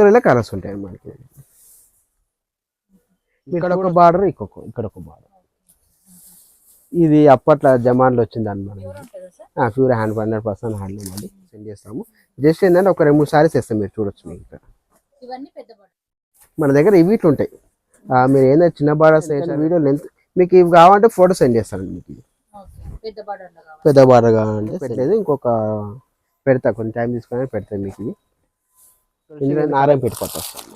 ఇందులో కలర్స్ ఉంటాయి మనకి. ఇక్కడ ఒక బార్డర్, ఇక్కడ ఒక బార్డర్. ఇది అప్పట్లో జమాన్లో వచ్చింది అనమాట. ప్యూర్ 100% హ్యాండ్లూమ్ అది సెండ్ చేస్తాము. జస్ట్ ఏంటంటే ఒక 2-3 సారీస్ వేస్తాం, మీరు చూడొచ్చు. మీకు ఇక్కడ మన దగ్గర ఇవి ఇట్లా ఉంటాయి. మీరు ఏంటంటే చిన్న బార్డర్స్ వీడియో లెంత్ మీకు ఇవి కావాలంటే ఫోటో సెండ్ చేస్తాను మీకు. పెద్ద బార్డర్ కావాలంటే పెట్టలేదు, ఇంకొక పెడతా, కొంచెం టైం తీసుకొని పెడతాను మీకు. ఇవి ఇందులో నారాయణపేట పట్టు వస్తాను.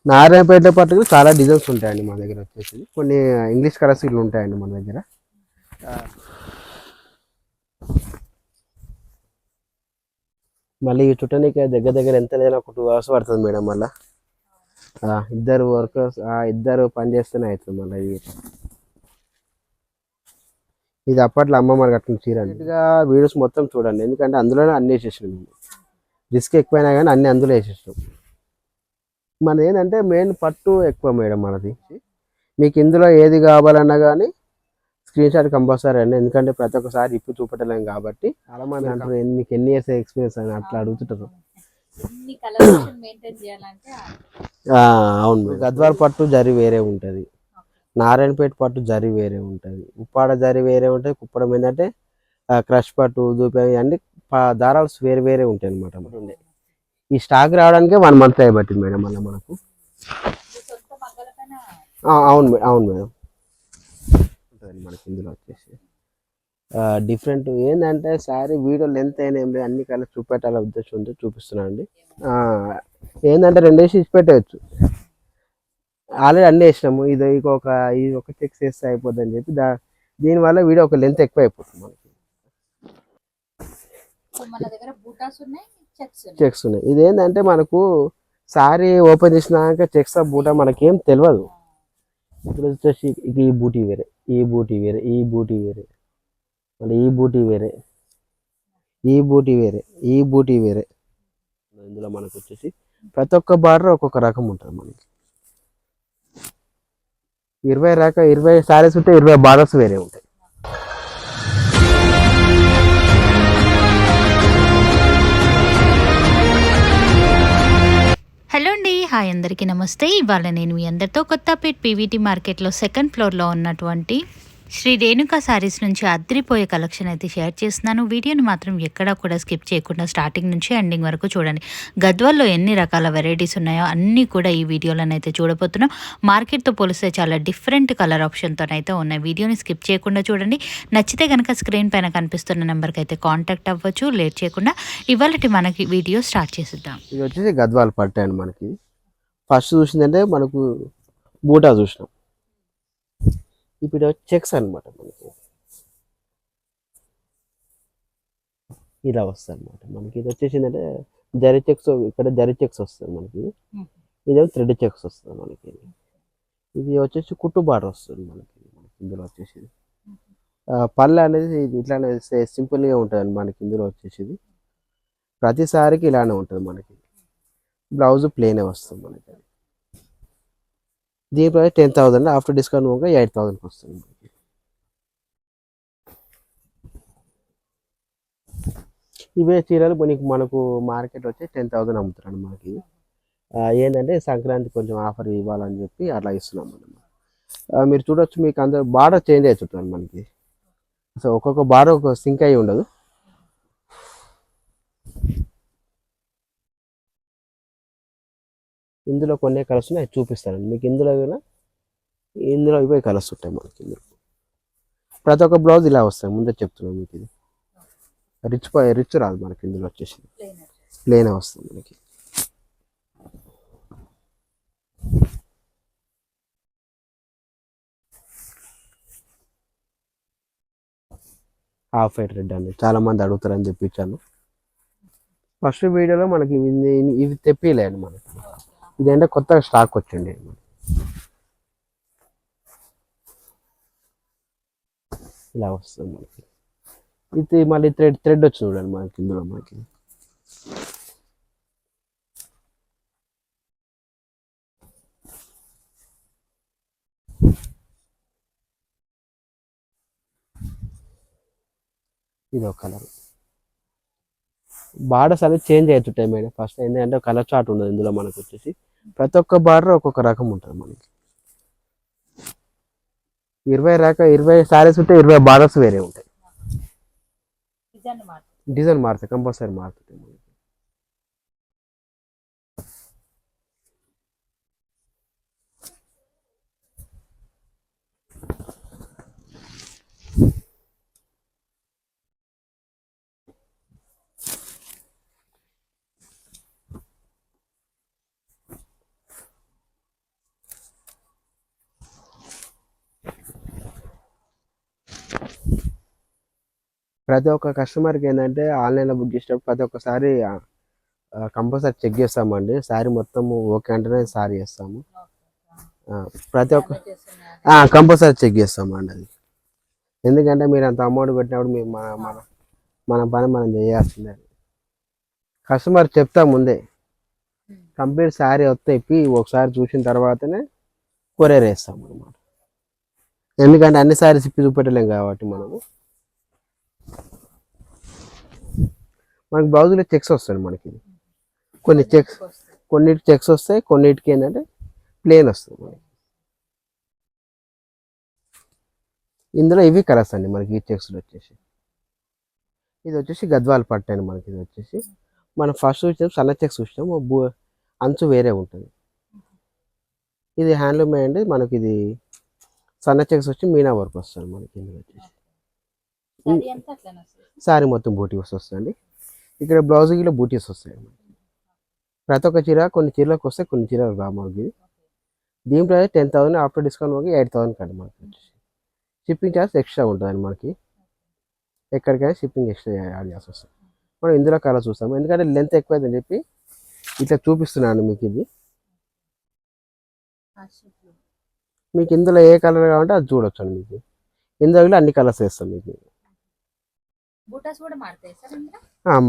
నారాయణపేట పట్టుకు చాలా డిజైన్స్ ఉంటాయండి మన దగ్గర వచ్చేసి. కొన్ని ఇంగ్లీష్ కలర్స్ ఇట్లా ఉంటాయండి మన దగ్గర. మళ్ళీ చుట్టానికి దగ్గర దగ్గర ఎంత లేదన్నా ఒక 2 hours పడుతుంది మేడం. మళ్ళీ ఇద్దరు వర్కర్స్, ఇద్దరు పని చేస్తేనే అవుతుంది మళ్ళీ. ఇది అప్పట్లో అమ్మమ్మ కట్టిన చీర. వీడియోస్ మొత్తం చూడండి, ఎందుకంటే అందులోనే అన్ని వేసేసినాం. రిస్క్ ఎక్కువైనా కానీ అన్ని అందులో వేసేసినాం. మనది ఏంటంటే మెయిన్ పట్టు ఎక్కువ మేడం మనది. మీకు ఇందులో ఏది కావాలన్నా కానీ స్క్రీన్ షాట్ కంపల్సరీ అండి, ఎందుకంటే ప్రతి ఒక్కసారి ఇప్పు చూపెట్టలేం కాబట్టి. చాలా మంది అంటారు మీకు ఎన్ని ఇయర్స్ ఎక్స్పీరియన్స్ అని అట్లా అడుగుతుంటారు. అవును, గద్వాల్ పట్టు జరి వేరే ఉంటుంది, నారాయణపేట పట్టు జరి వేరే ఉంటుంది, ఉప్పాడ జరి వేరే ఉంటుంది. కుప్పడం ఏంటంటే క్రష్ పట్టు, దూపి అన్ని దారాలు వేరే వేరే ఉంటాయి అనమాట. ఈ స్టాక్ రావడానికి 1 month అయిపోతుంది మేడం. మళ్ళీ మనకు అవును మేడం ఉంటుంది మనకి. ఇందులో వచ్చేసి డిఫరెంట్ ఏంటంటే శారీ వీడియో లెంత్ అయినా ఏం లేదు, అన్ని కలర్స్ చూపెట్టాల ఉద్దేశంతో చూపిస్తున్నాను అండి. ఏంటంటే 2 వేసి ఇచ్చి పెట్టవచ్చు, ఆల్రెడీ అన్నీ వేసినాము. ఇది ఒక చెక్స్ వేస్తే అయిపోద్ది అని చెప్పి దీనివల్ల వీడియో ఒక లెంత్ ఎక్కువ అయిపోతుంది మనకి. చెక్స్ ఉన్నాయి. ఇదేంటంటే మనకు సారీ ఓపెన్ చేసినాక చెక్స్ బూటా మనకేం తెలియదు. ఇప్పుడు వచ్చేసి ఈ బూటీ వేరే, ఈ బూటీ వేరే, ఈ బూటీ వేరే, మళ్ళీ ఈ బూటీ వేరే, ఈ బూటీ వేరే, ఈ బూటీ వేరే. ఇందులో మనకు వచ్చేసి ప్రతి ఒక్క బార్డర్ ఒక్కొక్క రకం ఉంటుంది మనకి. 20 సారీస్ ఉంటే 20 బార్డర్స్ వేరే ఉంటాయి. హలో అండి, హాయ్ అందరికీ నమస్తే. ఇవాళ నేను మీ అందరితో కొత్తపేట్ పీవీటీ మార్కెట్లో 2nd ఫ్లోర్లో ఉన్నటువంటి శ్రీ రేణుకా శారీస్ నుంచి అద్రిపోయే కలెక్షన్ అయితే షేర్ చేస్తున్నాను. వీడియోని మాత్రం ఎక్కడా కూడా స్కిప్ చేయకుండా స్టార్టింగ్ నుంచి ఎండింగ్ వరకు చూడండి. గద్వాల్లో ఎన్ని రకాల వెరైటీస్ ఉన్నాయో అన్నీ కూడా ఈ వీడియోలోనైతే చూడబోతున్నాం. మార్కెట్తో పోలిస్తే చాలా డిఫరెంట్ కలర్ ఆప్షన్తోనైతే ఉన్నాయి. వీడియోని స్కిప్ చేయకుండా చూడండి. నచ్చితే కనుక స్క్రీన్ పైన కనిపిస్తున్న నెంబర్కి అయితే కాంటాక్ట్ అవ్వచ్చు. లేట్ చేయకుండా ఇవాళ మనకి వీడియో స్టార్ట్ చేసిద్దాం. ఇది వచ్చేసి గద్వాల్ పట్టు అండి మనకి. ఫస్ట్ చూసిందంటే మనకు బూటా చూసినాం. ఇప్పుడు చెక్స్ అనమాట మనకి ఇలా వస్తుంది అనమాట మనకి. ఇది వచ్చేసిందంటే జరీ చెక్స్, ఇక్కడ జరీ చెక్స్ వస్తుంది మనకి. ఇదేమో థ్రెడ్ చెక్స్ వస్తుంది మనకి. ఇది వచ్చేసి కుట్టు బార్డర్ వస్తుంది మనకి. ఇందులో వచ్చేసి పళ్ళు అనేది ఇట్లానే సింపుల్గా ఉంటుంది మనకి. ఇందులో వచ్చేసి ప్రతిసారికి ఇలానే ఉంటుంది మనకి. బ్లౌజ్ ప్లేనే వస్తుంది మనకి. దీని ప్రైస్ 10,000, ఆఫ్టర్ డిస్కౌంట్ పోగా 8,000కి వస్తుంది మనకి. ఇవే చీరలు మనకు మార్కెట్ వచ్చి 10,000 అమ్ముతారండి మనకి. ఏంటంటే సంక్రాంతి కొంచెం ఆఫర్ ఇవ్వాలని చెప్పి అట్లా ఇస్తున్నాం మనం. మీరు చూడొచ్చు, మీకు అందరూ బార్డర్ చేంజ్ అవుతుంటారు మనకి. సో ఒక్కొక్క బార్డర్ ఒక సింక్ అయి ఉండదు. ఇందులో కొన్ని కలర్స్ ఉన్నాయి, చూపిస్తానండి మీకు. ఇందులో ఇవే కలర్స్ ఉంటాయి మనకి. ఇందులో ప్రతి ఒక్క బ్లౌజ్ ఇలా వస్తాయి, ముందే చెప్తున్నాను మీకు. ఇది రిచ్ రాదు మనకి. ఇందులో వచ్చేసి ప్లేన్ వస్తుంది మనకి. హాఫ్ వైట్ రెడ్ అండి, చాలా మంది అడుగుతారని చెప్పించాను. ఫస్ట్ వీడియోలో మనకి ఇవి తెప్పిలేండి మనకి. ఇదేంటే కొత్తగా స్టాక్ వచ్చింది. ఇలా వస్తుంది మనకి. ఇది మళ్ళీ థ్రెడ్ వచ్చి చూడండి మనకి. ఇందులో మనకి ఇది ఒక కలర్. బార్డర్స్ అనేది చేంజ్ అవుతుంటాయి మేడం. ఫస్ట్ ఏంటంటే కలర్ చార్ట్ ఉండదు ఇందులో మనకు వచ్చేసి. ప్రతి ఒక్క బార్డర్ ఒక్కొక్క రకం ఉంటుంది మనకి. 20 సారీస్ ఉంటే 20 బార్డర్స్ వేరే ఉంటాయి. డిజైన్ మారుతాయి, కంపల్సరీ మారుతుంది మనకి. ప్రతి ఒక్క కస్టమర్కి ఏంటంటే ఆన్లైన్లో బుక్ చేసేటప్పుడు ప్రతి ఒక్కసారి కంపల్సరీ చెక్ చేస్తామండి. శారీ మొత్తం ఓకే అంటేనే శారీ చేస్తాము. ప్రతి ఒక్క కంపల్సరీ చెక్ చేస్తామండి అది. ఎందుకంటే మీరు అంత అమౌంట్ పెట్టినప్పుడు మేము మన పని మనం చేయాల్సిందే. కస్టమర్ చెప్తా ముందే కంప్లీట్ శారీ వస్తే ఇప్పి ఒకసారి చూసిన తర్వాతనే కొరియర్ వేస్తాం అనమాట. ఎందుకంటే అన్ని శారీస్ ఇప్పి చూపెట్టలేం కాబట్టి మనకి బ్లౌజ్లో చెక్స్ వస్తాయి మనకి. కొన్నిటికి చెక్స్ వస్తాయి, కొన్నిటికి ఏంటంటే ప్లేన్ వస్తుంది మనకి. ఇందులో ఇవి కలర్స్ అండి మనకి. ఈ చెక్స్లో వచ్చేసి ఇది వచ్చేసి గద్వాల్ పట్టు అండి మనకి. ఇది వచ్చేసి మనం ఫస్ట్ చూసాం సన్న చెక్స్ చూసాం, అంచు వేరే ఉంటుంది. ఇది హ్యాండ్లూమ్ అండి మనకి. ఇది సన్న చెక్స్ వచ్చి మీనా వర్క్ వస్తుంది మనకి. ఇందులో వచ్చేసి శారీ మొత్తం బూటీస్ వస్తాయండి. ఇక్కడ బ్లౌజ్లో బూటీస్ వస్తాయి. ప్రతి ఒక్క చీర కొన్ని చీరలకు వస్తాయి, కొన్ని చీరలు రా మనకి. దీని ప్రైస్ 10,000, ఆఫ్టర్ డిస్కౌంట్ మనకి 8,000 కండి మనకి వచ్చేసి. షిప్పింగ్ ఛార్జ్ ఎక్స్ట్రా ఉంటుందండి మనకి. ఎక్కడికైనా షిప్పింగ్ ఎక్స్ట్రా యాడ్ చేసి వస్తాం. మనం ఇందులో కలర్ చూస్తాము, ఎందుకంటే లెంత్ ఎక్కువైందని చెప్పి ఇట్లా చూపిస్తున్నాను మీకు. ఇది మీకు ఇందులో ఏ కలర్ కావాలంటే అది చూడొచ్చు అండి. మీకు ఇందులో అన్ని కలర్స్ వేస్తాం మీకు.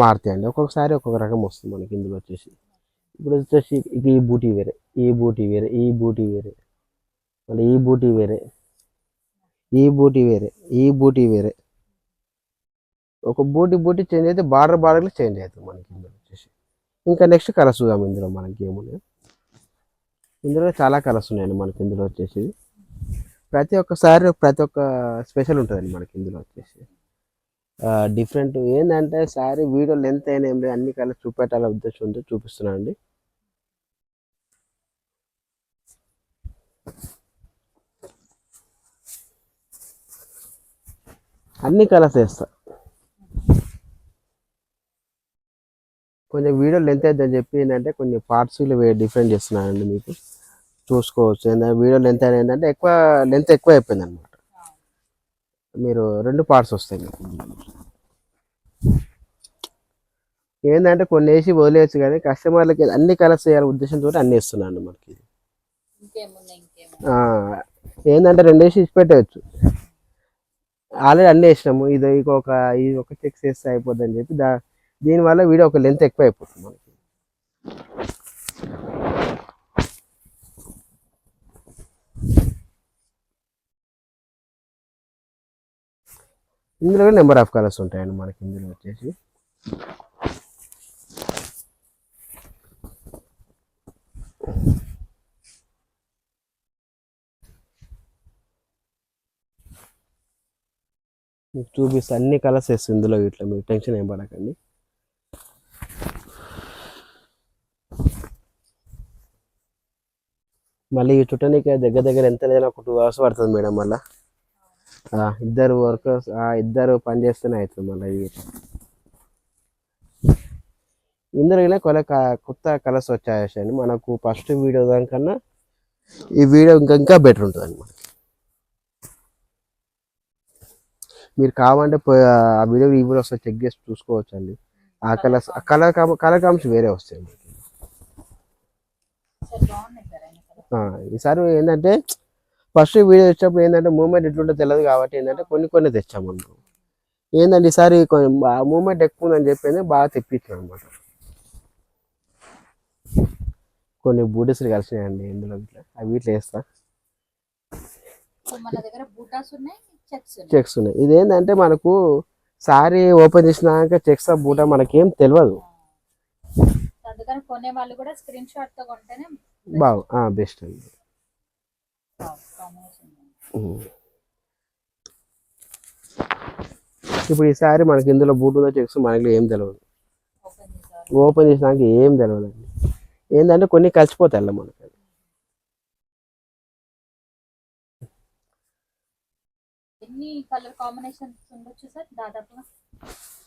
మారుతాయి అండి, ఒక్కొక్కసారి ఒక్కొక్క రకం వస్తుంది మనకి. ఇందులో వచ్చేసి ఇప్పుడు వచ్చేసి ఈ బూటీ వేరే, ఈ బూటీ వేరే, ఈ బూటీ వేరే, మళ్ళీ ఈ బూటీ వేరే, ఈ బూటీ వేరే, ఈ బూటీ వేరే. ఒక బూటీ చేంజ్ అయితే బార్డర్లు చేంజ్ అవుతుంది మనకి ఇందులో వచ్చేసి. ఇంకా నెక్స్ట్ కలర్స్ చూద్దాం. ఇందులో మనకి ఏమున్నాయి, ఇందులో చాలా కలర్స్ ఉన్నాయండి మనకి. ఇందులో వచ్చేసి ప్రతి ఒక్కసారి ప్రతి ఒక్క స్పెషల్ ఉంటుందండి మనకి. ఇందులో వచ్చేసి డిఫరెంట్ ఏంటంటే శారీ వీడియో లెంత్ అయినా ఏం లేదు, అన్ని కలర్స్ చూపెట్టాల ఉద్దేశంతో చూపిస్తున్నాను అండి. అన్ని కలర్స్ వేస్తా. కొంచెం వీడియో లెంత్ అవుతుందని చెప్పి ఏంటంటే కొన్ని పార్ట్స్ డిఫరెంట్ చేస్తున్నానండి మీకు. చూసుకోవచ్చు. ఏంటంటే వీడియో లెంత్ అయినా ఏంటంటే లెంత్ ఎక్కువ అయిపోయింది అనమాట. మీరు 2 పార్ట్స్ వస్తాయి మీకు. ఏంటంటే కొన్ని వేసి వదిలేయచ్చు, కానీ కస్టమర్లకి అన్ని కలర్స్ చేయాలి ఉద్దేశంతో అన్ని ఇస్తున్నాను మనకి. ఏంటంటే 2 వేసి ఇచ్చి పెట్టవచ్చు. ఆల్రెడీ అన్నీ వేసినాము, ఇది ఒక చెక్స్ వేస్తే అయిపోద్ది అని చెప్పి దీనివల్ల వీడియో ఒక లెంత్ ఎక్కువ అయిపోతుంది మనకి. ఇందులో నెంబర్ ఆఫ్ కలర్స్ ఉంటాయండి మనకి. ఇందులో వచ్చేసి మీకు చూపిస్తే అన్ని కలర్స్ వేస్తుంది ఇందులో. ఇట్లా మీరు టెన్షన్ ఏం పడకండి. మళ్ళీ ఈ చుట్టానికి దగ్గర ఎంత లేదన్నా ఒక 2 hours పడుతుంది మేడం. మళ్ళీ ఇద్దరు వర్కర్స్ ఇద్దరు పని చేస్తేనే అవుతుంది మళ్ళీ. ఇందులో కొత్త కలర్స్ వచ్చాయండి మనకు. ఫస్ట్ వీడియో దానికన్నా ఈ వీడియో ఇంకా బెటర్ ఉంటుంది అనమాట. మీరు కావాలంటే ఆ వీడియో ఈ వీడియో వస్తే చెక్ చేసి చూసుకోవచ్చు అండి. ఆ కలర్ కాంబ్స్ వేరే వస్తాయి మనకి. ఈసారి ఏంటంటే ఫస్ట్ వీడియో వచ్చినప్పుడు ఏంటంటే మూమెంట్ ఎట్లుంటే తెలియదు కాబట్టి ఏంటంటే కొన్ని తెచ్చాము మనం. ఏంటంటే ఈసారి మూమెంట్ ఎక్కువ ఉందని చెప్పి బాగా తెప్పించాం అనమాట. కొన్ని బూటీస్లు కలిసినాయండి ఇందులో. అవి వీటిలో వేస్తా. చెక్స్ ఉన్నాయి. ఇదేంటంటే మనకు సారీ ఓపెన్ చేసినాక చెక్స్ బూట మనకేం తెలియదు. అందుకని కొనే వాళ్ళు కూడా స్క్రీన్ షాట్ తో కొంటేనే బెస్ట్ అండి. ఇప్పుడు ఈసారి మనకి ఇందులో బూట్ ఉందో చెక్స్ మనకి ఏం తెలియదు. ఓపెన్ చేసినాక ఏం తెలియదు అండి. ఏంటంటే కొన్ని కలిసిపోతాయి అలా మనకి. ఎన్ని కలర్ కాంబినేషన్స్ ఉండొచ్చు సార్ దాదాపుగా?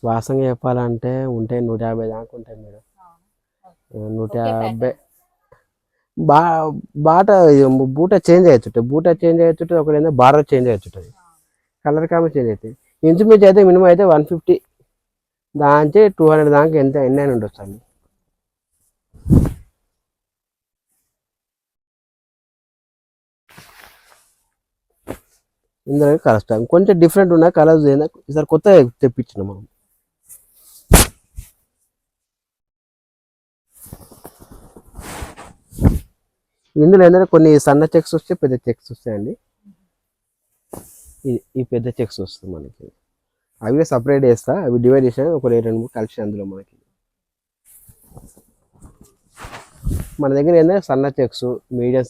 వాసంగా చెప్పాలంటే ఉంటాయి 150 దాకా ఉంటాయి మేడం. 150 బా బాట బూట చేంజ్ అవుతుంటుంది. బూట చేంజ్ అవుతుంటుంది, ఒకటి బార్డర్ చేంజ్ అవుతుంటుంది, కలర్ కామెంట్ చేంజ్ అవుతాయి. ఇంచుమించు అయితే మినిమం అయితే 150 దాంచి 200 దాకా ఎన్ని అయినా ఉండొచ్చు అండి. ఇందులో కలర్స్ కొంచెం డిఫరెంట్ ఉన్నాయి కలర్స్. ఈసారి కొత్తగా తెప్పించినాం మనం. ఇందులో ఏంటంటే కొన్ని సన్న చెక్స్ వస్తాయి, పెద్ద చెక్స్ వస్తాయండి. ఈ పెద్ద చెక్స్ వస్తుంది మనకి. అవి సపరేట్ చేస్తా, అవి డివైడ్ చేసాను ఒక 2-3 కలిసి అందులో మనకి. మన దగ్గర ఏంటంటే సన్న చెక్స్, మీడియం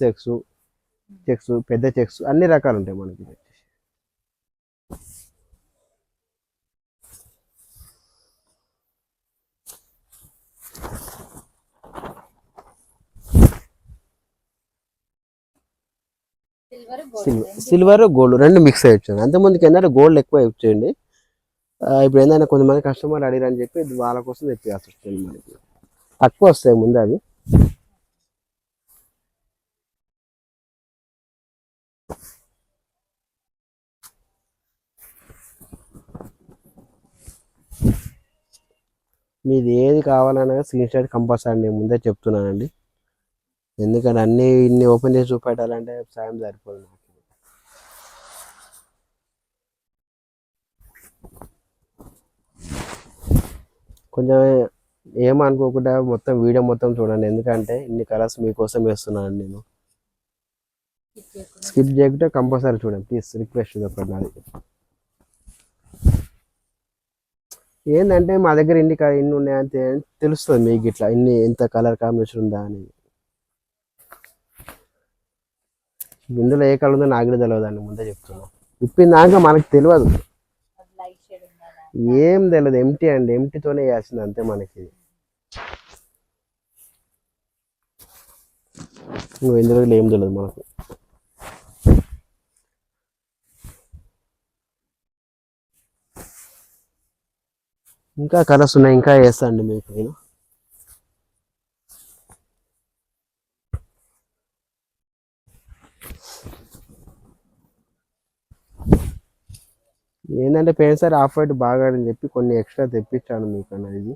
చెక్స్, పెద్ద చెక్స్ అన్ని రకాలు ఉంటాయి మనకి. సిల్వర్ గోల్డ్ రెండు మిక్స్ అయ్యి వచ్చాను. అంతకుముందుకి ఏంటంటే గోల్డ్ ఎక్కువ వచ్చేయండి. ఇప్పుడు ఏంటంటే కొంతమంది కస్టమర్లు అడిగారని చెప్పి వాళ్ళ కోసం తెప్పియాల్సి వస్తుంది. మనకి తక్కువ వస్తాయి ముందు అవి. మీది ఏది కావాలన్నా స్క్రీన్ షాట్ కంపల్సరీ నేను ముందే చెప్తున్నానండి. ఎందుకంటే అన్నీ ఇన్ని ఓపెన్ చేసి చూపెట్టాలంటే సాయం సరిపోదు నాకు. కొంచెం ఏమనుకోకుండా మొత్తం వీడియో మొత్తం చూడండి. ఎందుకంటే ఇన్ని కలర్స్ మీకోసం వేస్తున్నాను నేను. స్కిప్ చేయకుంటే కంపల్సరీ చూడండి ప్లీజ్, రిక్వెస్ట్ చెప్పండి. అది ఏంటంటే మా దగ్గర ఇన్ని ఉన్నాయంటే తెలుస్తుంది మీకు ఇట్లా ఎంత కలర్ కాంబినేషన్ ఉందా అని. ఇందులో ఏ కలర్ ఉందో నాకు కూడా తెలియదండి, ముందే చెప్తున్నా. ఇప్పిందాక మనకు తెలియదు, ఏం తెలియదు. ఎంటీ అండి, ఎంటీతోనే వేయాల్సింది అంతే మనకి. నువ్వు ఇందులో ఏం తెలియదు మనకు. ఇంకా కలర్స్ ఉన్నాయి, ఇంకా వేస్తా అండి మీకు నేను. ఏంటంటే పోయినసారి ఆఫ్ వైట్ బాగా అని చెప్పి కొన్ని ఎక్స్ట్రా తెప్పించాను మీకు అనేది.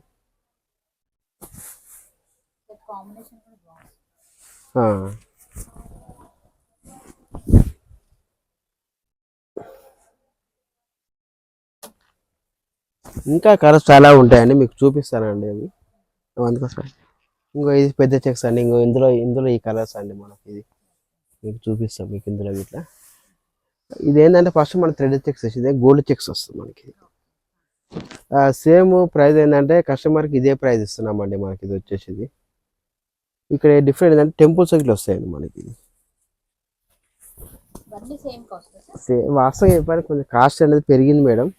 ఇంకా కలర్స్ చాలా ఉంటాయండి, మీకు చూపిస్తానండి అవి. అందుకోసం ఇది పెద్ద చెక్స్ అండి. ఇందులో ఈ కలర్స్ అండి మనకి. ఇది మీకు చూపిస్తాం మీకు ఇందులో ఇట్లా. ఇది ఏంటంటే ఫస్ట్ మన థ్రెడ్ చెక్స్ ఇదే గోల్డ్ చెక్స్ వస్తుంది మనకి. సేమ్ ప్రైస్ ఏంటంటే కస్టమర్కి ఇదే ప్రైస్ ఇస్తున్నామండి మనకి. ఇది వచ్చేసి ఇక్కడ డిఫరెంట్ ఏంటంటే టెంపుల్స్ ఇట్లా వస్తాయండి మనకి. వాస్తవంగా చెప్పాలి కొంచెం కాస్ట్ అనేది పెరిగింది మేడం.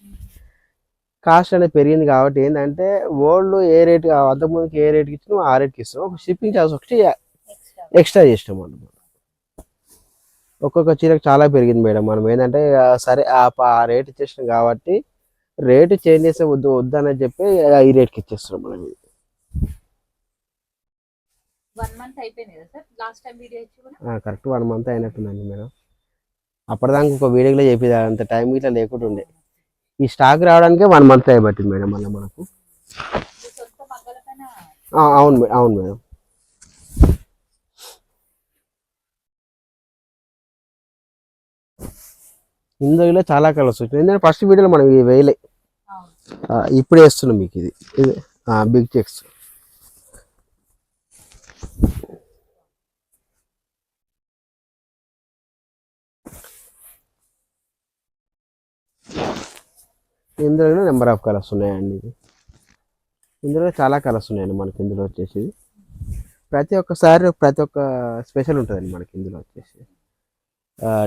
కాస్ట్ అనేది పెరిగింది కాబట్టి ఏంటంటే ఓల్డ్ ఏ రేట్ అంతకుముందుకి ఏ రేట్కి ఇచ్చినా ఆ రేట్కి ఇస్తాం. ఒక షిప్పింగ్ ఛార్జ్ ఒకటి ఎక్స్ట్రా చేసినాం అన్నమాట. ఒక్కొక్క చీరకు చాలా పెరిగింది మేడం. మనం ఏంటంటే సరే ఆ రేట్ ఇచ్చేసినాం కాబట్టి రేటు చేంజ్ చేస్తే వద్దని చెప్పి ఈ రేట్కి ఇచ్చేస్తున్నాం మనం. 1 month అయిపోయింది కదా సార్ లాస్ట్ టైం వీడియో ఇచ్చి కూడా? కరెక్ట్ 1 month అయినట్టుందండి మేడం. అప్పటిదాకా ఒక వీడియోలో చెప్పేది అంత టైం ఇట్లా లేకుండా ఉండే. ఈ స్టాక్ రావడానికే 1 month అయిపోతుంది మేడం. మళ్ళీ మనకు అవును మేడం. ఇందులో చాలా కలర్స్ వచ్చినాయి. ఎందుకంటే ఫస్ట్ వీడియోలో మనం ఇవి వేయలే, ఇప్పుడు వేస్తున్నాం మీకు. ఇది బిగ్ చెక్స్. ఇందులో నెంబర్ ఆఫ్ కలర్స్ ఉన్నాయండి. ఇందులో చాలా కలర్స్ ఉన్నాయండి మనకి. ఇందులో వచ్చేసి ప్రతి ఒక్కసారి ప్రతి ఒక్క స్పెషల్ ఉంటుందండి మనకి. ఇందులో వచ్చేసి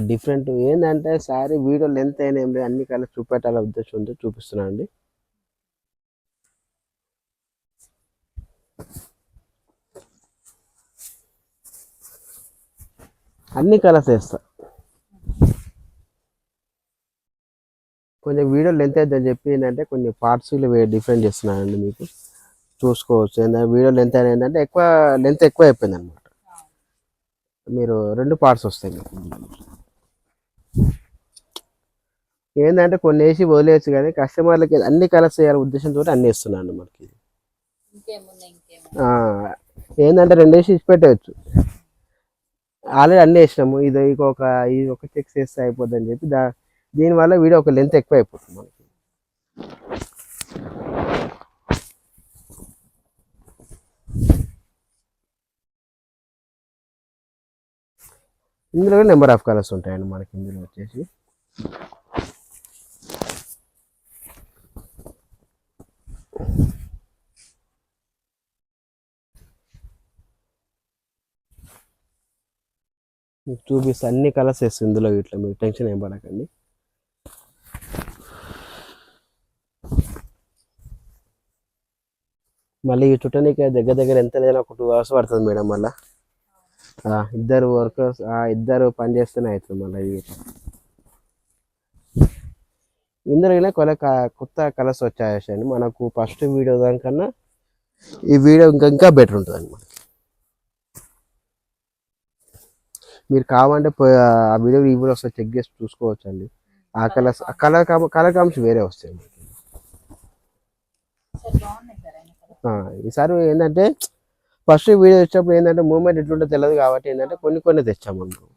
డిఫరెంట్ ఏంటంటే శారీ వీడియో లెంత్ అయినా ఏం లేదు, అన్ని కలర్స్ చూపెట్టాల ఉద్దేశంతో చూపిస్తున్నాను అండి. అన్ని కలర్స్ వేస్తా. కొంచెం వీడియో లెంత్ అవుతుందని చెప్పి ఏంటంటే కొన్ని పార్ట్స్ డిఫరెంట్ చేస్తున్నానండి. మీకు చూసుకోవచ్చు. ఏంటంటే వీడియో లెంత్ అయినా ఏంటంటే లెంత్ ఎక్కువ అయిపోయింది అనమాట. మీరు 2 పార్ట్స్ వస్తాయి మీకు. ఏంటంటే కొన్ని వేసి వదిలేయచ్చు, కానీ కస్టమర్లకి అన్ని కలర్స్ వేయాలి ఉద్దేశంతో అన్ని వేస్తున్నాను మనకి. ఏంటంటే 2 వేసి ఇచ్చి పెట్టవచ్చు. ఆల్రెడీ అన్నీ వేసినాము. ఇది ఒక చెక్స్ వేస్తే అయిపోద్ది అని చెప్పి దీనివల్ల వీడియో ఒక లెంత్ ఎక్కువ అయిపోతుంది మనకి. ఇందులో నెంబర్ ఆఫ్ కలర్స్ ఉంటాయండి మనకి. ఇందులో వచ్చేసి మీకు చూపిస్తే అన్ని కలర్స్ వేస్తుంది ఇందులో. ఇట్లా మీరు టెన్షన్ ఏం పడకండి. మళ్ళీ ఈ చుట్టానికి దగ్గర దగ్గర ఎంత లేదన్నా ఒక 2 hours పడుతుంది మేడం. మళ్ళీ ఇద్దరు వర్కర్స్ ఇద్దరు పని చేస్తేనే అవుతుంది మళ్ళీ. ఇందులో కొత్త కలర్స్ వచ్చాయండి మనకు. ఫస్ట్ వీడియో దానికన్నా ఈ వీడియో ఇంకా బెటర్ ఉంటుంది అనమాట. మీరు కావాలంటే ఆ వీడియో ఈ వీడియో వస్తే చెక్ చేసి చూసుకోవచ్చు అండి. ఆ కలర్స్ కలర్ కాంబ్స్ వేరే వస్తాయి. ఈసారి ఏంటంటే ఫస్ట్ వీడియో వచ్చినప్పుడు ఏంటంటే మూమెంట్ ఎట్లుంటే తెలియదు కాబట్టి ఏంటంటే కొన్ని తెచ్చాము మనం.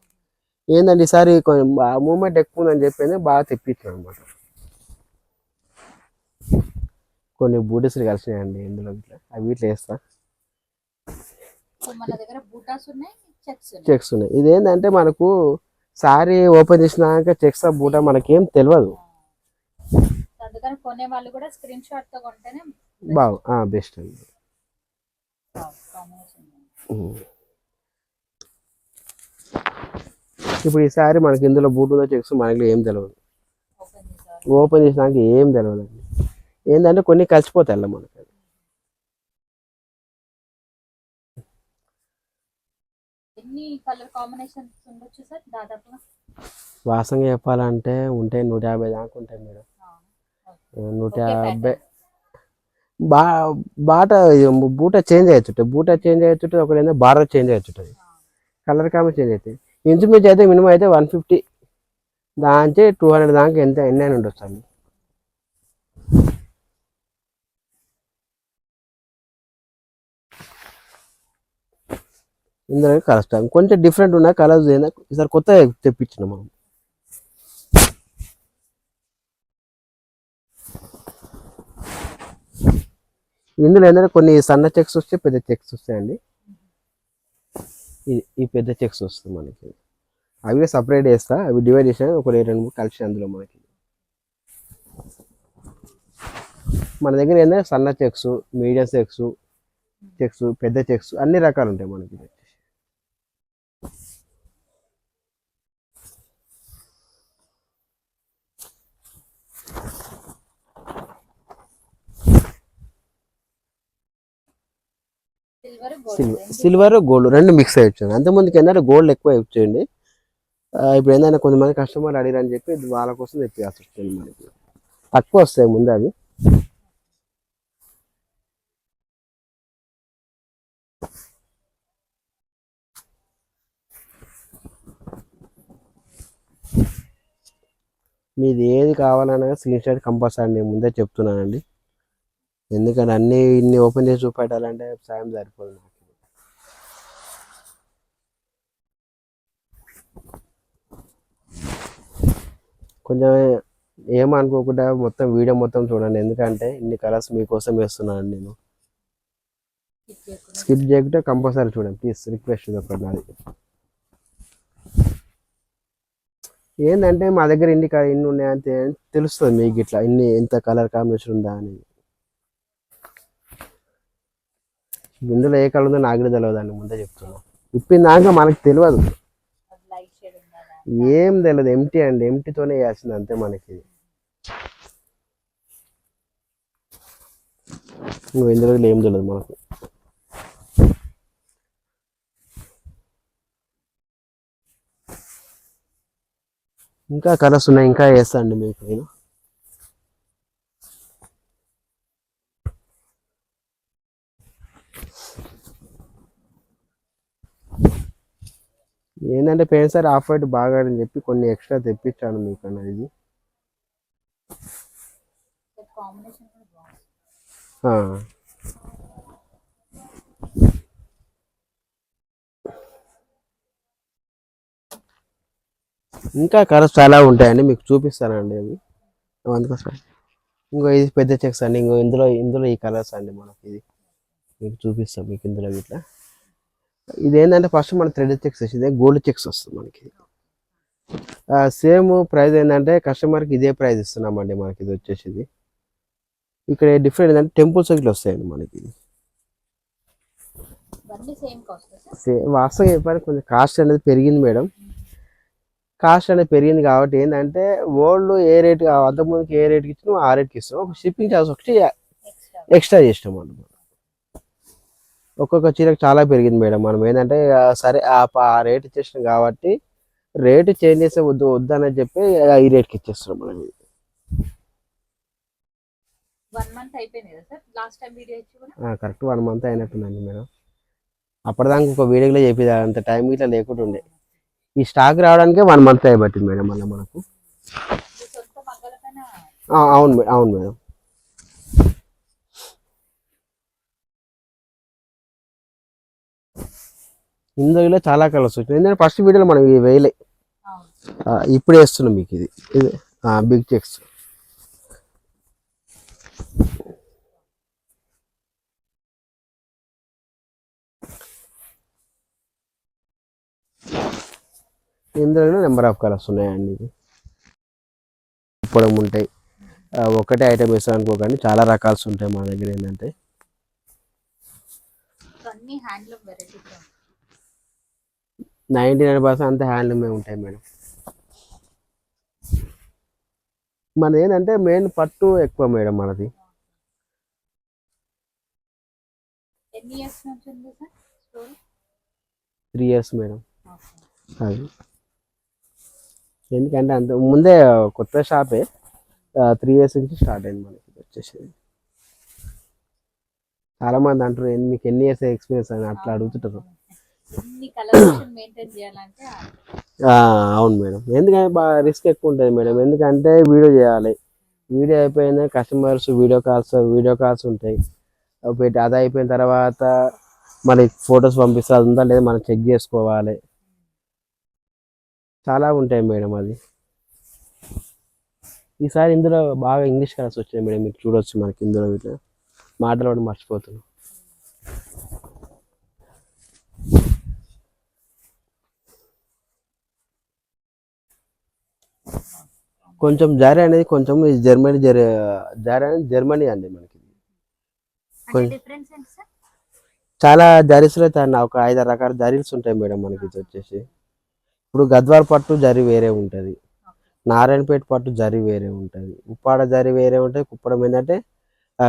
ఏంటంటే ఈసారి మూమెంట్ ఎక్కువ ఉందని చెప్పి బాగా తెప్పించాం అనమాట. కొన్ని బూటీస్లు కలిసినాయండి ఇందులో. అవి వీటిలో వేస్తా. చెక్స్ ఉన్నాయి. ఇదేంటంటే మనకు సారీ ఓపెన్ చేసినాక చెక్స్ బూటా మనకేం తెలియదు. బెస్ట్ అండి. ఇప్పుడు ఈసారి మనకి ఇందులో బూటులో చెక్స్ మనకి ఏం తెలియదు. ఓపెన్ చేసినాక ఏం తెలియదు అండి. ఏంటంటే కొన్ని కలిసిపోతాయి అలా మనకి. వాసంగా చెప్పాలంటే ఉంటే 150 దాకా ఉంటాయి మేడం. 150 బూట చేంజ్ అవుతుంటుంది. ఒకటి బార్డర్ చేంజ్ అవుతుంటుంది. కలర్ కామెంట్ చేంజ్ అవుతాయి. ఇంచుమించు అయితే మినిమం అయితే 150 దాంచి 200 దాకా ఎన్ని అయినా ఉండొచ్చు అండి. ఇందులో కలర్స్ కొంచెం డిఫరెంట్ ఉన్నాయి. కలర్స్ ఈసారి కొత్త తెప్పించిన మనం. ఇందులో ఏంటంటే కొన్ని సన్న చెక్స్ వస్తాయి, పెద్ద చెక్స్ వస్తాయండి. ఈ పెద్ద చెక్స్ వస్తుంది మనకి. అవి సపరేట్ వేస్తా. అవి డివైడ్ చేసిన ఒక 2-3 కలిసి అందులో మనకి. మన దగ్గర ఏంటంటే సన్న చెక్స్, మీడియం చెక్స్, పెద్ద చెక్స్ అన్ని రకాలు ఉంటాయి మనకి. సిల్వర్ గోల్డ్ 2 మిక్స్ అయ్యొచ్చు. అంతకుముందుకి ఏంటంటే గోల్డ్ ఎక్కువ ఇచ్చేయండి. ఇప్పుడు ఏంటంటే కొంతమంది కస్టమర్లు అడిగారని చెప్పి వాళ్ళ కోసం తెప్పియాల్సి వస్తుంది మనకి. తక్కువ వస్తాయి ముందు అవి. మీది ఏది కావాలన్నా స్క్రీన్ షాట్ కంపల్సరీ నేను ముందే చెప్తున్నానండి. ఎందుకంటే ఇన్ని ఓపెన్ చేసి చూపెట్టాలంటే సాయం సరిపోదు నాకు. కొంచెం ఏమనుకోకుండా మొత్తం వీడియో మొత్తం చూడండి. ఎందుకంటే ఇన్ని కలర్స్ మీకోసం వేస్తున్నాను నేను. స్కిప్ చేయకుంటే కంపల్సరీ చూడండి ప్లీజ్. రిక్వెస్ట్ ఒకటి నాది. ఏంటంటే మా దగ్గర ఇన్ని ఉన్నాయంటే తెలుస్తుంది మీకు ఇట్లా ఎంత కలర్ కాంబినేషన్ ఉందా అని. ఇందులో ఏ కలర్ ఉందో నాకు కూడా తెలియదండి, ముందే చెప్తున్నా. ఇప్పిందాక మనకు తెలియదు, ఏం తెలియదు. ఎంటీ అండి, ఎంటీతోనే వేయాల్సింది అంతే మనకి. ఇందులో ఏం తెలియదు మనకు. ఇంకా కలర్స్ ఉన్నాయి, ఇంకా వేస్తా అండి మీకు నేను. ఏంటంటే పోయినసారి ఆఫ్ వైట్ బాగా అని చెప్పి కొన్ని ఎక్స్ట్రా తెప్పించాను మీకు అనేది. ఇంకా కలర్స్ చాలా ఉంటాయండి, మీకు చూపిస్తానండి అవి. అందుకోసం ఇంకో ఇది పెద్ద చెక్స్ అండి. ఇందులో ఈ కలర్స్ అండి మనకి. ఇది మీకు చూపిస్తాం మీకు ఇందులో ఇట్లా. ఇది ఏంటంటే ఫస్ట్ మన థ్రెడ్ చెక్స్ ఇదే గోల్డ్ చెక్స్ వస్తుంది మనకి. సేమ్ ప్రైస్ ఏంటంటే కస్టమర్కి ఇదే ప్రైస్ ఇస్తున్నామండి మనకి. ఇది వచ్చేసి ఇక్కడ డిఫరెంట్ ఏంటంటే టెంపుల్స్ ఇట్లా వస్తాయండి మనకి. వాస్తవంగా చెప్పాలి, కొంచెం కాస్ట్ అనేది పెరిగింది మేడం. కాస్ట్ అనేది పెరిగింది కాబట్టి ఏంటంటే ఓల్డ్ ఏ రేట్ అంతకుముందుకి ఏ రేట్కి ఇచ్చినా ఆ రేట్కి ఇస్తాం. ఒక షిప్పింగ్ ఛార్జ్ ఒకటి ఎక్స్ట్రా చేసినాం అన్నమాట. ఒక్కొక్క చీరకు చాలా పెరిగింది మేడం. మనం ఏంటంటే సరే ఆ రేట్ ఇచ్చేసినాం కాబట్టి రేటు చేంజ్ చేస్తే వద్దని చెప్పి ఈ రేట్కి ఇచ్చేస్తున్నాం మనం. కరెక్ట్ 1 month అయినట్టుందండి మేడం. అప్పటిదాకా ఒక వీడియోలో చెప్పేది అంత టైం ఇట్లా లేకుండా ఉండే. ఈ స్టాక్ రావడానికి 1 month అయిపట్టింది మేడం. మళ్ళీ మనకు అవును మేడం, అవును మేడం. ఇందులో చాలా కలర్స్ వచ్చినాయి. ఎందుకంటే ఫస్ట్ వీడియోలో మనం ఇవి వేయలే, ఇప్పుడు వేస్తున్నాం మీకు. ఇది బిగ్ చెక్స్. ఇందులో నెంబర్ ఆఫ్ కలర్స్ ఉన్నాయండి. ఇది పొడవు ఉంటాయి, ఒకటే ఐటమ్ వేస్తాం అనుకోకండి, చాలా రకాల్స్ ఉంటాయి మా దగ్గర. ఏంటంటే 99% అంతా హ్యాండ్లూమే ఉంటాయి మేడం. మనది ఏంటంటే మెయిన్ పట్టు ఎక్కువ మేడం మనది. 3 years మేడం. అది ఎందుకంటే అంత ముందే కొత్త షాపే, 3 years నుంచి స్టార్ట్ అయింది మనకి వచ్చేసి. చాలా మంది అంటారు మీకు ఎన్ని ఇయర్స్ ఎక్స్పీరియన్స్ అని అట్లా అడుగుతుంటారు. అవును మేడం, ఎందుకంటే బాగా రిస్క్ ఎక్కువ ఉంటుంది మేడం. ఎందుకంటే వీడియో చేయాలి, వీడియో అయిపోయిన కస్టమర్స్ వీడియో కాల్స్ ఉంటాయి. అది అయిపోయిన తర్వాత మళ్ళీ ఫొటోస్ పంపిస్తే అది ఉందా లేదా మనం చెక్ చేసుకోవాలి. చాలా ఉంటాయి మేడం. అది ఈసారి ఇందులో బాగా ఇంగ్లీష్ కలర్స్ వచ్చాయి మేడం, మీకు చూడొచ్చు. మనకి ఇందులో ఇట్లా మాట్లాడడం మర్చిపోతున్నాం. కొంచెం జారీ అనేది కొంచెం జారీ అనేది జర్మనీ అండి మనకి. చాలా జరీస్లో ఒక 5-6 రకాల జరీస్ ఉంటాయి మేడం మనకి. ఇది వచ్చేసి ఇప్పుడు గద్వాల్ పట్టు జరీ వేరే ఉంటుంది, నారాయణపేట పట్టు జరీ వేరే ఉంటుంది, ఉప్పాడ జరీ వేరే ఉంటుంది. కుప్పడం ఏంటంటే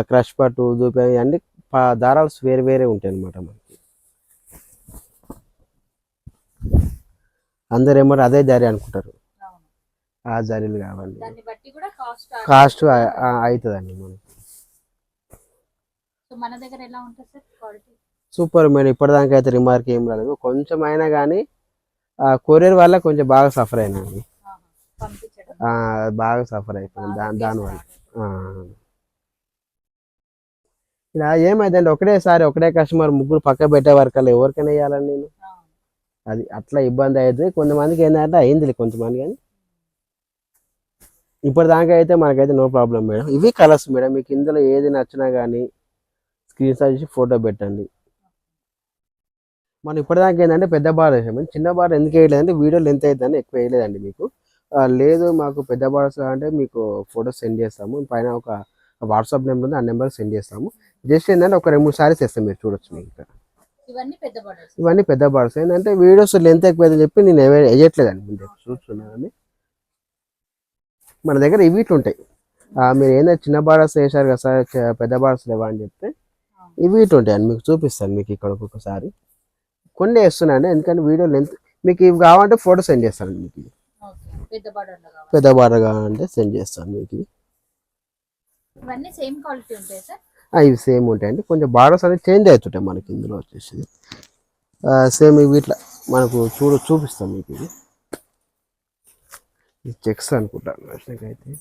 క్రష్ పట్టు, దూపి అన్ని దారాలు వేరే వేరే ఉంటాయి అనమాట మనకి. అందరు ఏమో అదే జరీ అనుకుంటారు, ఆ జరీలు కావాలి. కాస్ట్ అవుతుందండి మనకి. Super madam. ఇప్పటిదాకా అయితే రిమార్క్ ఏం రాలేదు. కొంచెం అయినా కానీ కొరియర్ వల్ల కొంచెం బాగా సఫర్ అయినండి, బాగా సఫర్ అయిపోయింది దానివల్ల. ఇలా ఏమైందండి, ఒకటే కస్టమర్ ముగ్గురు పక్క పెట్టే వరకు ఎవరికైనా వేయాలని నేను. అది అట్లా ఇబ్బంది అవుతుంది కొంతమందికి. ఏంటంటే అయింది కొంతమంది, కానీ ఇప్పటిదాకా అయితే మనకైతే నో ప్రాబ్లం మేడం. ఇవి కలర్స్ మేడం, మీకు ఇందులో ఏది నచ్చినా కానీ స్క్రీన్ షాట్ చేసి ఫోటో పెట్టండి. మనం ఇప్పటిదాకా ఏంటంటే పెద్ద బార్ వేసాము, చిన్న బార్ ఎందుకు వేయలేదంటే వీడియోలు ఎంత అవుతుందని ఎక్కువ వేయలేదండి మీకు. లేదు మాకు పెద్ద బార్డర్స్ అంటే మీకు ఫోటోస్ సెండ్ చేస్తాము, పైన ఒక వాట్సాప్ నెంబర్ ఉంది, ఆ నెంబర్ సెండ్ చేస్తాము. జస్ట్ ఏంటంటే ఒక 2-3 సారీస్ వేస్తాం, మీరు చూడొచ్చు. మీకు ఇక్కడ ఇవన్నీ పెద్ద బార్డర్స్. ఏంటంటే వీడియోస్ లెంత్ ఎక్కువ చెప్పి నేను వేయట్లేదండి, ముందే చూస్తున్నాను. మన దగ్గర ఇవి ఇట్లా ఉంటాయి. మీరు ఏంటంటే చిన్న బార్డర్స్ వేసారు కదా సార్, పెద్ద బార్డర్స్ లేవా అని చెప్తే ఇవి ఇట్లా ఉంటాయండి. మీకు చూపిస్తాను, మీకు ఇక్కడ ఒక్కొక్కసారి కొన్ని వేస్తున్నాను, ఎందుకంటే వీడియో లెంత్ మీకు ఇవి కావాలంటే ఫోటో సెండ్ చేస్తాను. మీకు పెద్ద బార్డర్ కావాలంటే సెండ్ చేస్తాను మీకు. ఇవి సేమ్ ఉంటాయండి, కొంచెం బార్డర్స్ అనేది చేంజ్ అవుతుంటాయి మనకి ఇందులో వచ్చేసి. సేమ్ ఇవి ఇట్లా మనకు చూపిస్తాం మీకు. ఇది చెక్స్ అనుకుంటాను అయితే.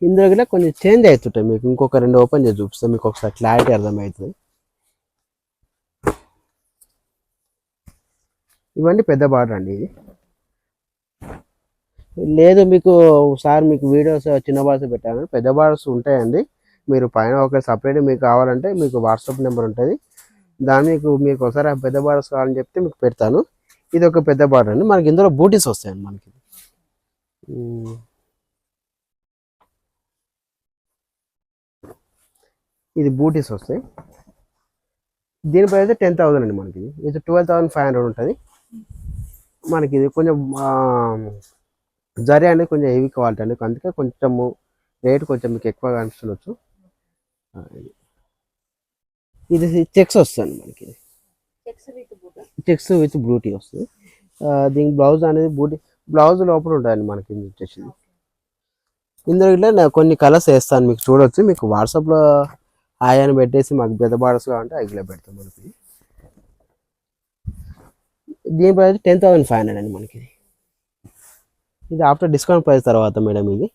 ఇందులో కూడా కొంచెం చేంజ్ అవుతుంటాయి మీకు. ఇంకొక 2 ఓపెన్ చేసి చూపిస్తాం మీకు, ఒకసారి క్లారిటీ అర్థమవుతుంది. ఇవన్నీ పెద్ద బార్డర్ అండి. ఇది లేదు మీకు ఒకసారి మీకు వీడియోస్ చిన్న బార్డర్స్ పెట్టాను, పెద్ద బార్డర్స్ ఉంటాయండి. మీరు పైన ఒక సపరేట్ మీకు కావాలంటే మీకు వాట్సాప్ నెంబర్ ఉంటుంది, దాన్ని మీకు ఒకసారి ఆ పెద్ద బార్డర్స్ కావాలని చెప్తే మీకు పెడతాను. ఇది ఒక పెద్ద బార్డర్ అండి. మనకి ఇందులో బూటీస్ వస్తాయండి మనకి. ఇది బూటీస్ వస్తాయి. దీనిపై అయితే 10,000 అండి మనకి. ఇది 12,500 ఉంటుంది మనకి. ఇది కొంచెం జరీ అనేది కొంచెం హెవీ క్వాలిటీ అండి, అందుకే కొంచెము రేట్ కొంచెం మీకు ఎక్కువగా అనిపించవచ్చు. ఇది చెక్స్ వస్తుంది మనకి, చెక్స్ విత్ బూటీ వస్తుంది. దీనికి బ్లౌజ్ అనేది బ్లౌజ్ లోపల ఉంటుందండి మనకి వచ్చేసి. ఇందులో ఇట్లా కొన్ని కలర్స్ వేస్తాను, మీకు చూడవచ్చు. మీకు వాట్సాప్లో హాయ్ అని పెట్టేసి మాకు పెద్ద బార్డర్స్ కావాలంటే అగిలా పెడతాం మనకి. దీని ప్రైస్ 10,500 అండి మనకి. ఇది ఆఫ్టర్ డిస్కౌంట్ ప్రైస్ తర్వాత మేడం. ఇది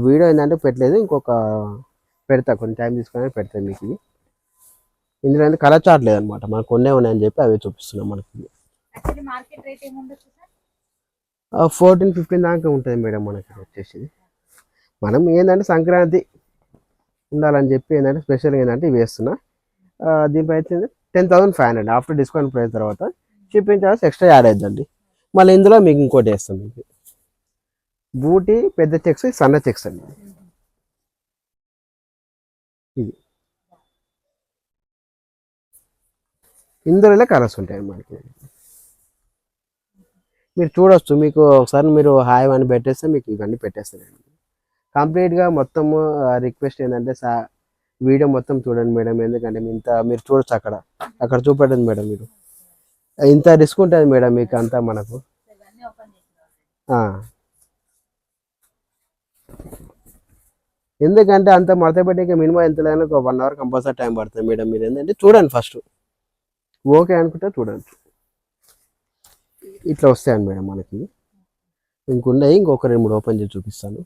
వీడియో ఏంటంటే పెట్టలేదు, ఇంకొక పెడతా, కొంచెం టైం తీసుకొని పెడతాను మీకు. ఇది ఇందులో అయితే కలర్ చార్ట్ లేదనమాట, మనకు కొన్నే ఉన్నాయని చెప్పి అవే చూపిస్తున్నాం మనకి. 14-15 దాకా ఉంటుంది మేడం మనకి వచ్చేసి. మనం ఏంటంటే సంక్రాంతి ఉండాలని చెప్పి ఏంటంటే స్పెషల్ ఏంటంటే ఇవి వేస్తున్నా. దీనిపై అయితే 10,500 ఆఫ్టర్ డిస్కౌంట్ ప్రైస్ తర్వాత. షిప్పింగ్ చార్జ్ ఎక్స్ట్రా యాడ్ అవుతుందండి. మళ్ళీ ఇందులో మీకు ఇంకోటి వేస్తాం మీకు. బూటీ పెద్ద చెక్స్, సన్న చెక్స్ అండి. ఇది ఇందులోనే కలర్స్ ఉంటాయి మనకి, మీరు చూడొచ్చు. మీకు ఒకసారి మీరు హాయ్ అని పెట్టేస్తే మీకు ఇవన్నీ పెట్టేస్తానండి కంప్లీట్గా. మొత్తము రిక్వెస్ట్ ఏంటంటే వీడియో మొత్తం చూడండి మేడం, ఎందుకంటే ఇంత మీరు చూడొచ్చు అక్కడ చూపెట్టండి మేడం. మీరు ఇంత రిస్క్ ఉంటుంది మేడం మీకు అంతా మనకు. ఎందుకంటే అంత మడత పెట్టే మినిమం ఎంత లేని ఒక 1 అవర్ కంపల్సరీ టైం పడుతుంది మేడం. మీరు ఏంటంటే చూడండి ఫస్ట్, ఓకే అనుకుంటే చూడండి. ఇట్లా వస్తాయండి మేడం మనకి. ఇంకున్నాయి, ఇంకొక 2-3 ఓపెన్ చేసి చూపిస్తాను.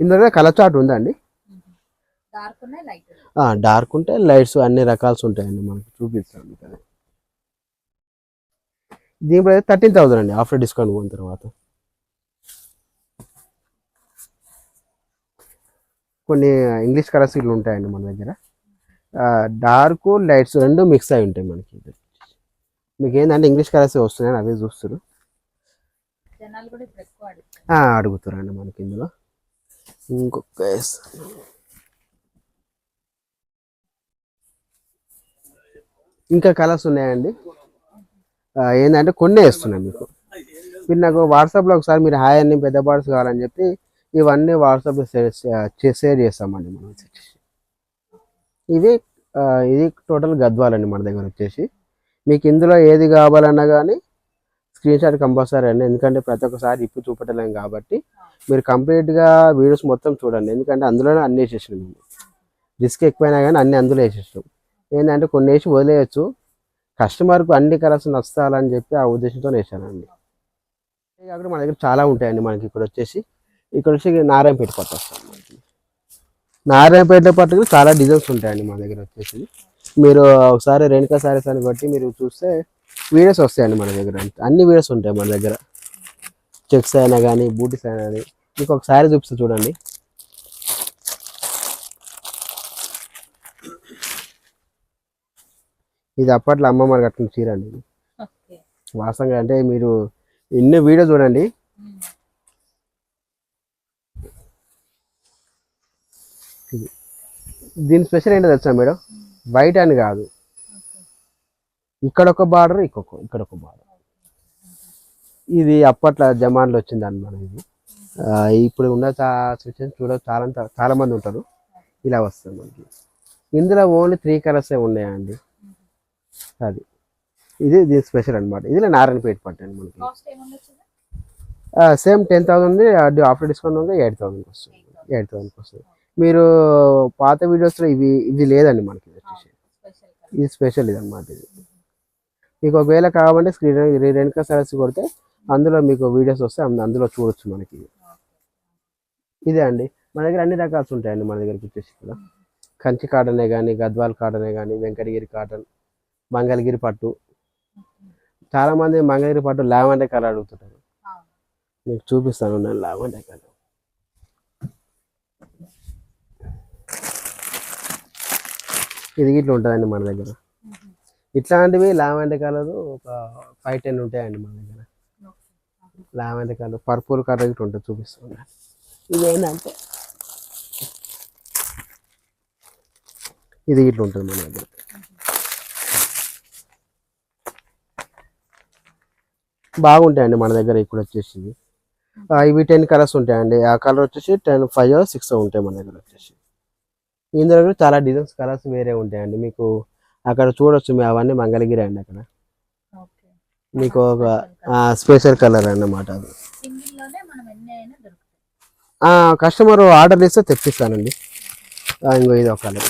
ఇందులో కలర్ చార్ట్ ఉందండి. డార్క్ ఉంటే లైట్స్ అన్ని రకాల్స్ ఉంటాయండి మనకి, చూపిస్తాను. దీనిపై 13,000 అండి ఆఫ్టర్ డిస్కౌంట్ పోయిన తర్వాత. కొన్ని ఇంగ్లీష్ కలర్స్ ఇట్లా ఉంటాయండి మన దగ్గర. డార్క్ లైట్స్ 2 మిక్స్ అయి ఉంటాయి మనకి. మీకు ఏంటంటే ఇంగ్లీష్ కలర్స్ వస్తున్నాయని అవే చూస్తారు, అడుగుతారండి మనకి. ఇందులో ఇంకొక ఇంకా కలర్స్ ఉన్నాయండి. ఏంటంటే కొన్ని వేస్తున్నాయి మీకు. మీరు నాకు వాట్సాప్లో ఒకసారి మీరు హాయ్ అని పెద్ద బార్డర్స్ కావాలని చెప్పి ఇవన్నీ వాట్సాప్లో షేర్ చేస్తామండి మనం. ఇది టోటల్ గద్వాలండి మన దగ్గర వచ్చేసి. మీకు ఇందులో ఏది కావాలన్నా కానీ స్క్రీన్ షాట్ కంపల్సరీ అండి, ఎందుకంటే ప్రతి ఒక్కసారి ఇప్పు చూపెట్టలేం కాబట్టి మీరు కంప్లీట్గా వీడియోస్ మొత్తం చూడండి, ఎందుకంటే అందులోనే అన్ని వేసేసినాం మేము. రిస్క్ ఎక్కువైనా కానీ అన్ని అందులో వేసేసినాం. ఏంటంటే కొన్ని వేసి వదిలేయచ్చు, కస్టమర్కు అన్ని కలర్స్ నచ్చాలని చెప్పి ఆ ఉద్దేశంతో వేసానండి. కాకుండా మన దగ్గర చాలా ఉంటాయండి మనకి. ఇక్కడ వచ్చి నారాయణపేట పట్టు వస్తాం మనకి. నారాయణపేట పట్టుకు చాలా డిజైన్స్ ఉంటాయండి మన దగ్గర వచ్చేసి. మీరు ఒకసారి రేణుకా సారీస్ అని బట్టి మీరు చూస్తే వీడియోస్ వస్తాయండి మన దగ్గర. అన్ని వీడియోస్ ఉంటాయి మన దగ్గర, చెక్స్ అయినా కానీ బూటీస్ అయినా కానీ. ఇంకొక సారీ చూపిస్తే చూడండి. ఇది అప్పట్లో అమ్మమ్మ కట్టిన చీర అండి ఇది. ఓకే. వాస్తవంగా అంటే మీరు ఎన్నో వీడియో చూడండి. ఇది. దీని స్పెషల్ ఏంటో తెలుసా మేడం? వైట్ అని కాదు, ఇక్కడ ఒక బార్డర్, ఇక్కడ ఒక బార్డర్. ఇది అప్పట్లో జమాన్లో వచ్చింది అనమాట ఇది. ఇప్పుడు ఉన్న సిచ్యువేషన్ చాలా మంది ఉంటారు, ఇలా వస్తుంది మనకి. ఇందులో ఓన్లీ 3 కలర్సే ఉన్నాయండి. అది ఇది దీని స్పెషల్ అనమాట. ఇది నారాయణపేట పట్టు అండి మనకి. సేమ్ 10,000 ఉంది, ఆఫ్టర్ డిస్కౌంట్ ఉంది 8,000కి వస్తుంది. 8,000కి వస్తుంది. మీరు పాత వీడియోస్లో ఇది లేదండి మనకి. ఇది స్పెషల్ ఇది అనమాట. ఇది మీకు ఒకవేళ కావాలంటే స్క్రీన్ రేణుకా సారీస్ కొడితే అందులో మీకు వీడియోస్ వస్తే అందులో చూడొచ్చు మనకి. ఇదే అండి మన దగ్గర అన్ని రకాలు ఉంటాయండి. మన దగ్గరికి వచ్చేసి ఇక్కడ కంచి కాటనే కానీ, గద్వాల్ కాటనే కానీ, వెంకటగిరి కాటన్, మంగళగిరి పట్టు. చాలా మంది మంగళగిరి పట్టు లావెండర్ కలర్ అడుగుతుంటారు. మీకు చూపిస్తాను నేను లావెండర్ కలర్. ఇది ఇట్లా ఉంటుందండి మన దగ్గర. ఇట్లాంటివి లావెండర్ కలర్ ఒక 5-10 ఉంటాయండి మన దగ్గర. లావెండర్ కలర్, పర్పుల్ కలర్ ఇట్లా ఉంటుంది, చూపిస్తాను. ఇదేంటంటే ఇది ఇట్లా ఉంటుంది మన దగ్గర. బాగుంటాయండి మన దగ్గర. ఇప్పుడు వచ్చేసి ఇవి 10 కలర్స్ ఉంటాయండి. ఆ కలర్ వచ్చేసి 5 or 6 ఉంటాయి మన దగ్గర వచ్చేసి. ఇందులో కూడా చాలా డిజైన్స్ కలర్స్ వేరే ఉంటాయండి. మీకు అక్కడ చూడొచ్చు, మీ అవన్నీ మంగళగిరి అండి. అక్కడ మీకు ఒక స్పెషల్ కలర్ అన్నమాట. అది కస్టమర్ ఆర్డర్ ఇస్తే తెప్పిస్తానండి. ఇంకో ఇది ఒక కలర్.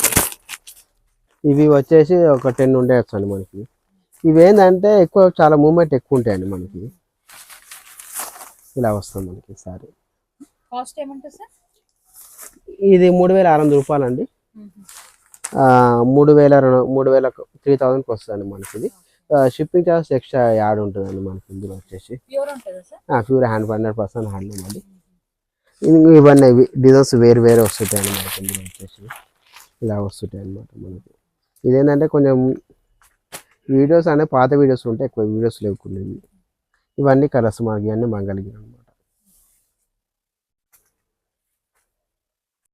ఇవి వచ్చేసి ఒక 10 ఉండేయచ్చు అండి మనకి. ఇవి ఏంటంటే చాలా మూమెంట్ ఎక్కువ ఉంటాయండి మనకి. ఇలా వస్తుంది మనకి సారీ. కాస్ట్ ఏమంటారు సార్? ఇది 3,600 రూపాయలండి. 3,000-3,000-3,000కి వస్తుందండి మనకి. ఇది షిప్పింగ్ ఛార్జ్ ఎక్స్ట్రా యాడ్ ఉంటుందండి మనకి. ఇందులో వచ్చేసి ప్యూర్ 100% హ్యాండ్లూమ్ అండి. ఇవన్నీ డిజైన్స్ వేరు వస్తుంటాయండి మనకి. ఇందులో వచ్చేసి ఇలా వస్తుంటాయి అన్నమాట మనకి. ఇదేంటంటే కొంచెం వీడియోస్ పాత వీడియోస్ ఉంటే ఎక్కువ వీడియోస్ లేకుండా. ఇవన్నీ కలర్స్ మనకి, అన్నీ మంగళగిరి అన్నమాట.